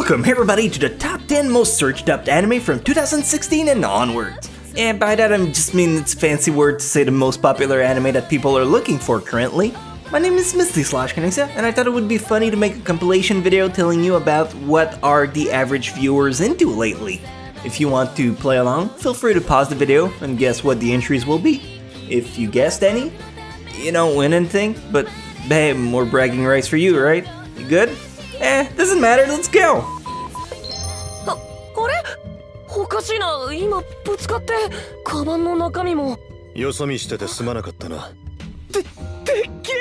Welcome everybody to the top 10 most searched up anime from 2016 and onwards. And by that I just mean it's a fancy word to say the most popular anime that people are looking for currently. My name is Misty/Kanisa, and I thought it would be funny to make a compilation video telling you about what are the average viewers into lately. If you want to play along, feel free to pause the video and guess what the entries will be. If you guessed any, you don't win anything, but babe, more bragging rights for you, right? You good? Doesn't matter, let's go! あれ? おかしいな、今ぶつかってカバンの中身もよそ見しててすまなかったな。でっけー!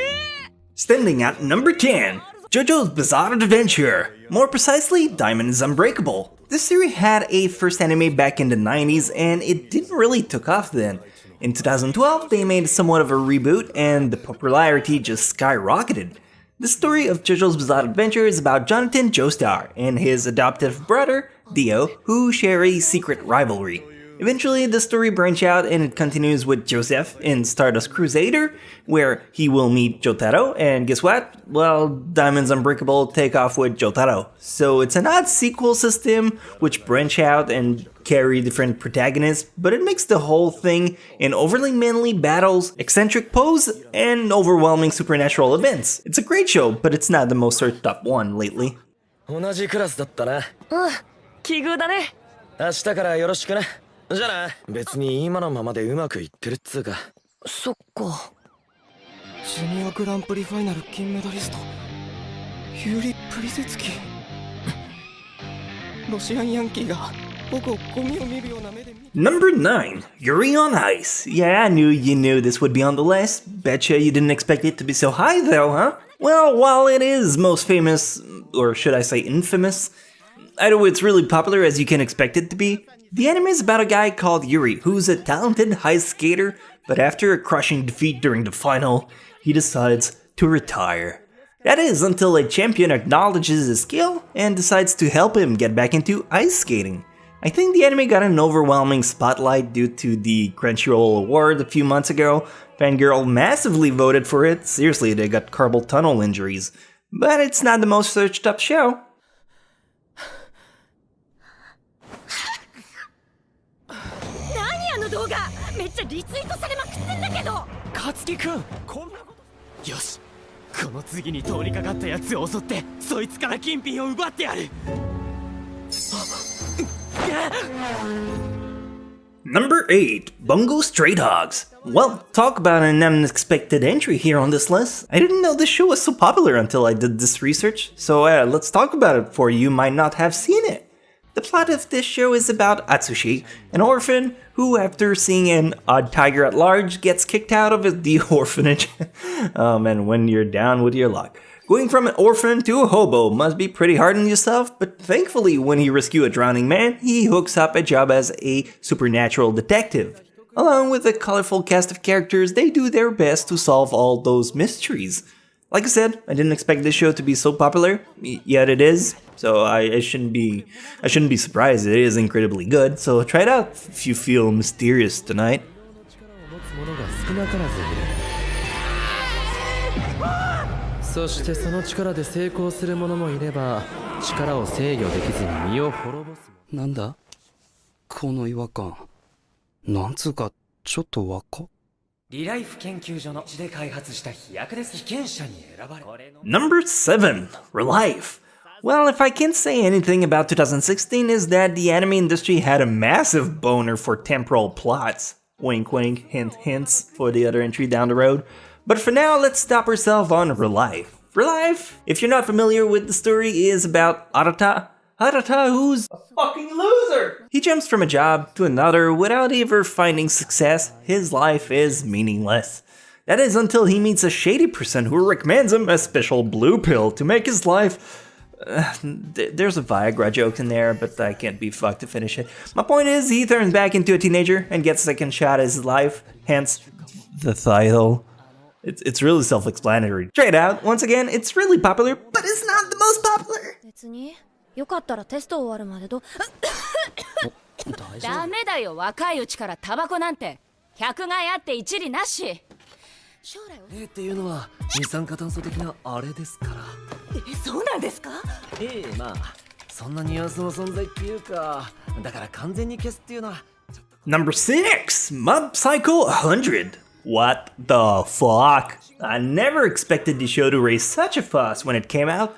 Standing at number 10, JoJo's Bizarre Adventure. More precisely, Diamond is Unbreakable. This series had a first anime back in the 90s and it didn't really took off then. In 2012, they made somewhat of a reboot and the popularity just skyrocketed. The story of JoJo's Bizarre Adventure is about Jonathan Joestar and his adoptive brother, Dio, who share a secret rivalry. Eventually, the story branches out and it continues with Joseph in Stardust Crusader, where he will meet Jotaro, and guess what? Well, Diamond's Unbreakable take off with Jotaro. So it's an odd sequel system, which branch out and carry different protagonists, but it makes the whole thing in overly manly battles, eccentric pose, and overwhelming supernatural events. It's a great show, but it's not the most searched up one lately. 同じクラスだったな。奇遇だね。明日からよろしくな。じゃあな。別に今のままでうまくいってるっつうか。そっか。ジュニアグランプリファイナル金メダリストユーリ・プリセツキロシアンヤンキーが僕をゴミを見るような目で見 Number 9, Yuri on Ice. Yeah, I knew you knew this would be on the list. Betcha you didn't expect it to be so high though, huh? Well, while it is most famous, or should I say infamous, I know it's really popular as you can expect it to be. The anime is about a guy called Yuri, who's a talented ice skater, but after a crushing defeat during the final, he decides to retire. That is, until a champion acknowledges his skill and decides to help him get back into ice skating. I think the anime got an overwhelming spotlight due to the Crunchyroll award a few months ago. Fangirl massively voted for it. Seriously, they got carpal tunnel injuries. But it's not the most searched up show. 動画めっちゃリツイートされまくってんだけど勝木くんこんなことよしこの次に通りかかったやつを襲ってそいつから金品を奪ってやる Number 8, Bungo Stray Dogs. Well, talk about an unexpected entry here on this list. I didn't know this show was so popular until I did this research, so let's talk about it for you might not have seen it. The plot of this show is about Atsushi, an orphan who, after seeing an odd tiger at large, gets kicked out of the orphanage. And when you're down with your luck. Going from an orphan to a hobo must be pretty hard on yourself, but thankfully when he rescues a drowning man, he hooks up a job as a supernatural detective. Along with a colorful cast of characters, they do their best to solve all those mysteries. Like I said, I didn't expect this show to be so popular, yet it is. So I shouldn't be surprised. It is incredibly good. So try it out if you feel mysterious tonight. Nanda? この違和感なんつうかちょっと若っ Number 7, Relife. Well, if I can say anything about 2016 is that the anime industry had a massive boner for temporal plots. Wink wink, hint hints for the other entry down the road. But for now, let's stop ourselves on Relife. Relife, if you're not familiar with the story, is about Arata. Arata, who's a fucking loser! He jumps from a job to another without ever finding success. His life is meaningless. That is until he meets a shady person who recommends him a special blue pill to make his life... there's a Viagra joke in there, but I can't be fucked to finish it. My point is, he turns back into a teenager and gets a second shot at his life, hence the title. It's really self-explanatory. Try it out. Once again, it's really popular, but it's not the most popular. よかったらテスト終わるまでダメだよ若いうちからタバコなんて百害あって一理なし将来をっていうのは二酸化炭素的なあれですからそうなんですかまあそんなニュアンスの存在っていうか、だから完全に消すっていうのは。 Number 6, Mob Psycho 100. What the fuck? I never expected the show to raise such a fuss when it came out.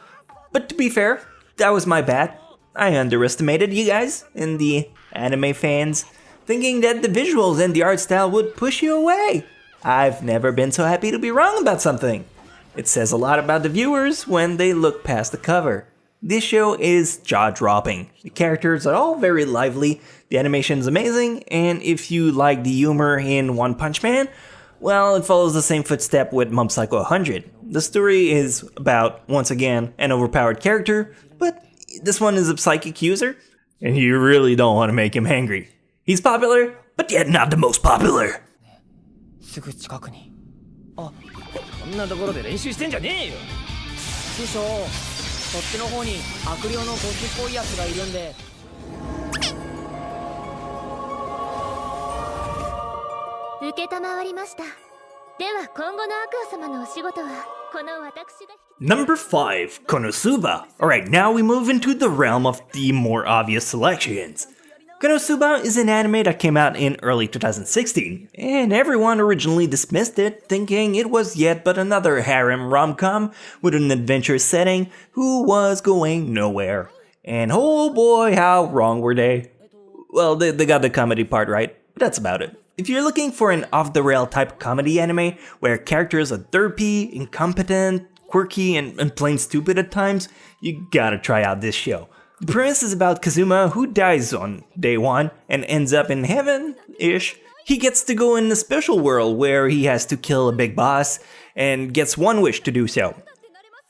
But to be fair, that was my bad. I underestimated you guys and the anime fans, thinking that the visuals and the art style would push you away. I've never been so happy to be wrong about something. It says a lot about the viewers when they look past the cover. This show is jaw-dropping. The characters are all very lively, the animation is amazing, and if you like the humor in One Punch Man, well, it follows the same footstep with Mob Psycho 100. The story is about, once again, an overpowered character, but this one is a psychic user, and you really don't want to make him angry. He's popular, but yet not the most popular. すぐ近くに。あ、こんなところで練習してんじゃねえよ。師匠、そっちの方に悪霊のゴキっぽいやつがいるんで。承りました。では今後の悪魔様のお仕事はこの私が。 Number 5, KonoSuba. Alright, now we move into the realm of the more obvious selections. KonoSuba is an anime that came out in early 2016, and everyone originally dismissed it, thinking it was yet but another harem rom-com with an adventure setting who was going nowhere. And oh boy, how wrong were they. Well, they got the comedy part right, but that's about it. If you're looking for an off-the-rail type comedy anime where characters are derpy, incompetent, quirky, and plain stupid at times, you gotta try out this show. The premise is about Kazuma, who dies on day one and ends up in heaven-ish. He gets to go in a special world where he has to kill a big boss and gets one wish to do so.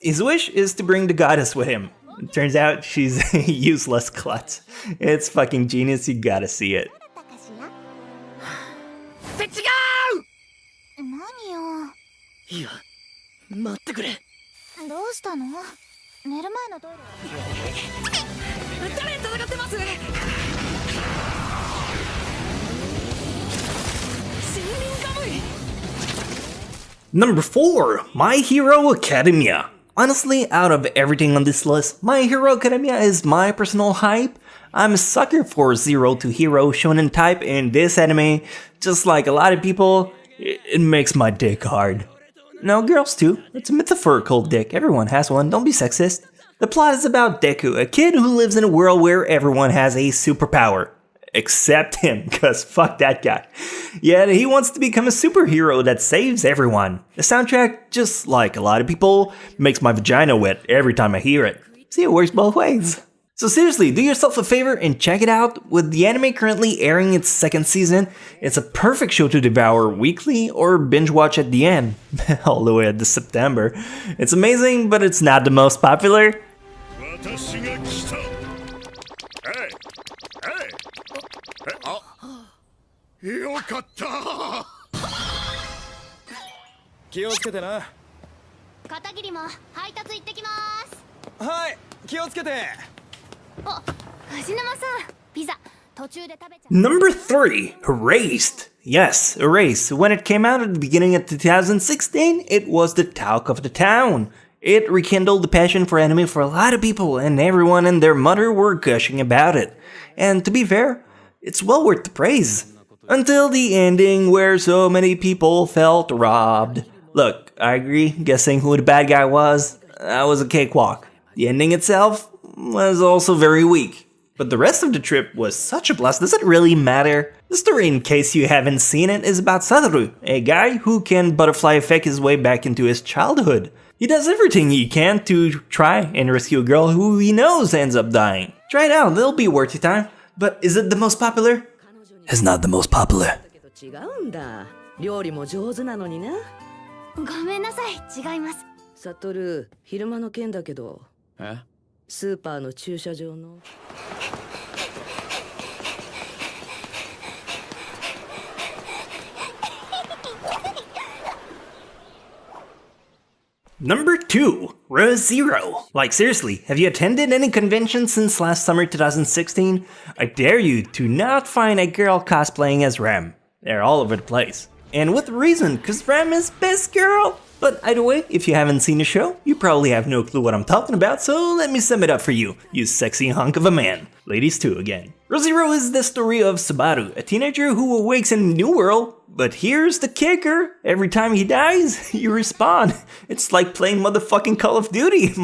His wish is to bring the goddess with him. It turns out she's a useless klutz. It's fucking genius, you gotta see it. って違う。何よ。いや、待ってくれ。どうしたの？寝る前のトイレ。誰戦ってます？森林カムイ。 Number 4, My Hero Academia. Honestly, out of everything on this list, My Hero Academia is my personal hype. I'm a sucker for zero to hero shonen type, and this anime, just like a lot of people, it makes my dick hard. No, girls too. It's a metaphorical dick. Everyone has one. Don't be sexist. The plot is about Deku, a kid who lives in a world where everyone has a superpower. Except him, cause fuck that guy. Yet he wants to become a superhero that saves everyone. The soundtrack, just like a lot of people, makes my vagina wet every time I hear it. See, it works both ways. So seriously, do yourself a favor and check it out. With the anime currently airing its second season, it's a perfect show to devour weekly or binge watch at the end, all the way at the September. It's amazing, but it's not the most popular. よかった。気をつけてな。片桐も配達行ってきます。はい、気をつけて。お、藤沼さん、ピザ途中で食べちゃう。 Number 3, Erased. Yes, Erased. When it came out at the beginning of 2016, it was the talk of the town. It rekindled the passion for anime for a lot of people, and everyone and their mother were gushing about it. And to be fair, it's well worth the praise. Until the ending where so many people felt robbed. Look, I agree, guessing who the bad guy was, that was a cakewalk. The ending itself was also very weak. But the rest of the trip was such a blast, does it really matter? The story, in case you haven't seen it, is about Satoru, a guy who can butterfly effect his way back into his childhood. He does everything he can to try and rescue a girl who he knows ends up dying. Try it out, it'll be worth your time. But is it the most popular? It's not the most popular. 違うんだ。料理も上手なのにな。ごめんなさい、違います。サトル、昼間の件だけど。え？スーパーの駐車場の。Number 2, Re:Zero. Like seriously, have you attended any conventions since last summer 2016? I dare you to not find a girl cosplaying as Rem. They're all over the place. And with reason, cause Rem is best girl. But either way, if you haven't seen the show, you probably have no clue what I'm talking about, so let me sum it up for you, you sexy hunk of a man. Ladies too again. Re:Zero is the story of Subaru, a teenager who awakes in a new world, but here's the kicker, every time he dies, you respawn. It's like playing motherfucking Call of Duty.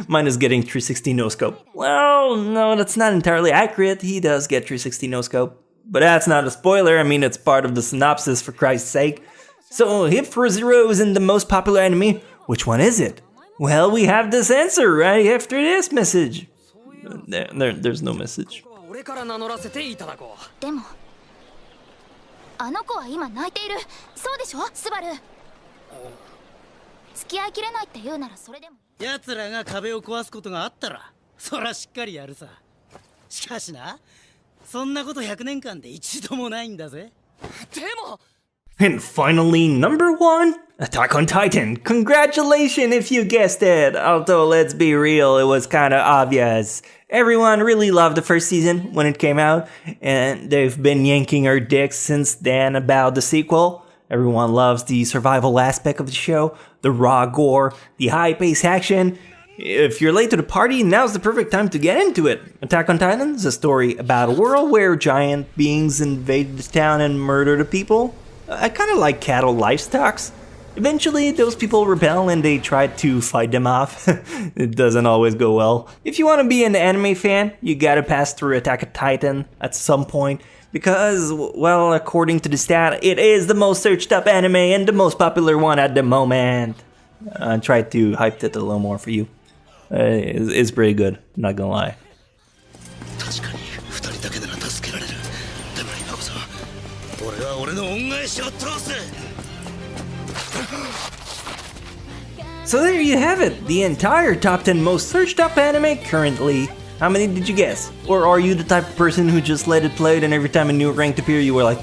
Minus getting 360 no-scope. Well, no, that's not entirely accurate, he does get 360 no-scope. But that's not a spoiler, I mean it's part of the synopsis for Christ's sake. So if Re:Zero is in the most popular anime, which one is it? Well, we have this answer right after this message. There's no message. 俺から名乗らせていただこう。でもあの子は今泣いている。そうでしょスバル。付き合いきれないって言うならそれでも。奴らが壁を壊すことがあったらそらしっかりやるさ。しかしな、そんなこと100年間で一度もないんだぜ。でも And finally, number 1, Attack on Titan. Congratulations if you guessed it. Although, let's be real, it was kinda obvious. Everyone really loved the first season when it came out, and they've been yanking our dicks since then about the sequel. Everyone loves the survival aspect of the show, the raw gore, the high-paced action. If you're late to the party, now's the perfect time to get into it. Attack on Titan is a story about a world where giant beings invade the town and murder the people. I kinda like cattle livestocks. Eventually, those people rebel and they try to fight them off. It doesn't always go well. If you want to be an anime fan, you gotta pass through Attack on Titan at some point. Because, well, according to the stat, it is the most searched up anime and the most popular one at the moment. I tried to hype it a little more for you. It's pretty good, not gonna lie. 確かに2人だけなら助けられる。でも今こそ俺は俺の恩返しを通す。 So there you have it, the entire top 10 most searched up anime currently. How many did you guess? Or are you the type of person who just let it play and every time a new ranked appear you were like,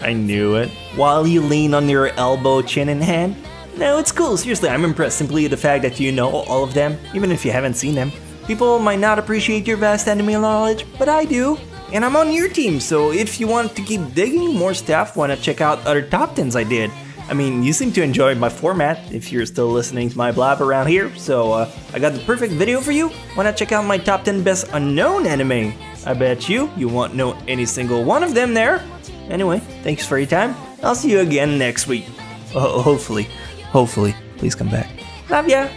I knew it, while you lean on your elbow, chin in hand? No, it's cool, seriously, I'm impressed simply the fact that you know all of them, even if you haven't seen them. People might not appreciate your vast anime knowledge, but I do. And I'm on your team, so if you want to keep digging more stuff, wanna check out other top 10s I did. I mean, you seem to enjoy my format if you're still listening to my blab around here, so I got the perfect video for you. Wanna check out my top 10 best unknown anime? I bet you won't know any single one of them there. Anyway, thanks for your time. I'll see you again next week. Hopefully. Please come back. Love ya!